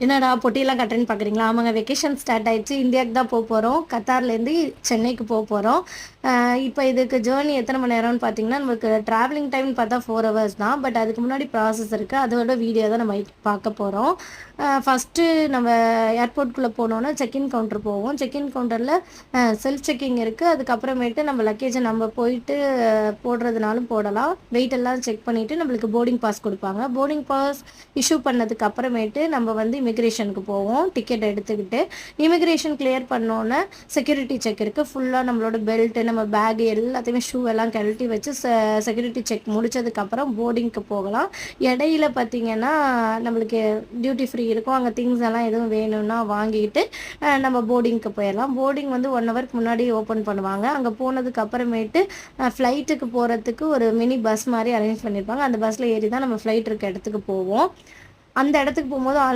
என்னடா பொட்டியெல்லாம் கட்டுறேன்னு பார்க்குறீங்களா? ஆமாங்க, வெக்கேஷன் ஸ்டார்ட் ஆயிடுச்சு. இந்தியாவுக்கு தான் போறோம். கத்தார்லேருந்து சென்னைக்கு போறோம். இப்போ இதுக்கு ஜேர்னி எத்தனை மணி நேரம்னு பார்த்தீங்கன்னா, நமக்கு ட்ராவலிங் டைம்னு பார்த்தா 4 ஹவர்ஸ் தான். பட் அதுக்கு முன்னாடி ப்ராசஸ் இருக்குது. அதோட வீடியோ தான் நம்ம பார்க்க போகிறோம். ஃபஸ்ட்டு நம்ம ஏர்போர்ட்குள்ளே போனோன்னா செக்இன் கவுண்டர் போவோம். செக்இன் கவுண்டரில் செல்ஃப் செக்கிங் இருக்குது. அதுக்கப்புறமேட்டு நம்ம லக்கேஜை நம்ம போயிட்டு போடுறதுனாலும் போடலாம். வெயிட் எல்லாம் செக் பண்ணிவிட்டு நம்மளுக்கு போர்டிங் பாஸ் கொடுப்பாங்க. போர்டிங் பாஸ் இஷ்யூ பண்ணதுக்கு அப்புறமேட்டு நம்ம வந்து இமிக்ரேஷனுக்கு போவோம். டிக்கெட் எடுத்துக்கிட்டு இமிக்ரேஷன் கிளியர் பண்ணோன்னே செக்யூரிட்டி செக் இருக்குது. ஃபுல்லாக நம்மளோட பெல்ட்டு, நம்ம பேக் எல்லாத்தையுமே ஷூ எல்லாம் கழட்டி வச்சு செக்யூரிட்டி செக் முடிச்சதுக்கப்புறம் போர்டிங்க்கு போகலாம். இடையில பார்த்தீங்கன்னா நம்மளுக்கு டியூட்டி ஃப்ரீ இருக்கும். அங்கே திங்ஸ் எல்லாம் எதுவும் வேணும்னா வாங்கிட்டு நம்ம போர்டிங்க்கு போயிடலாம். போர்டிங் வந்து 1 ஹவருக்கு முன்னாடி ஓப்பன் பண்ணுவாங்க. அங்கே போனதுக்கு அப்புறமேட்டு ஃப்ளைட்டுக்கு போகிறதுக்கு ஒரு மினி பஸ் மாதிரி அரேஞ்ச் பண்ணியிருப்பாங்க. அந்த பஸ்ஸில் ஏறி தான் நம்ம ஃப்ளைட் இருக்க இடத்துக்கு போவோம். அந்த இடத்துக்கு போகும்போது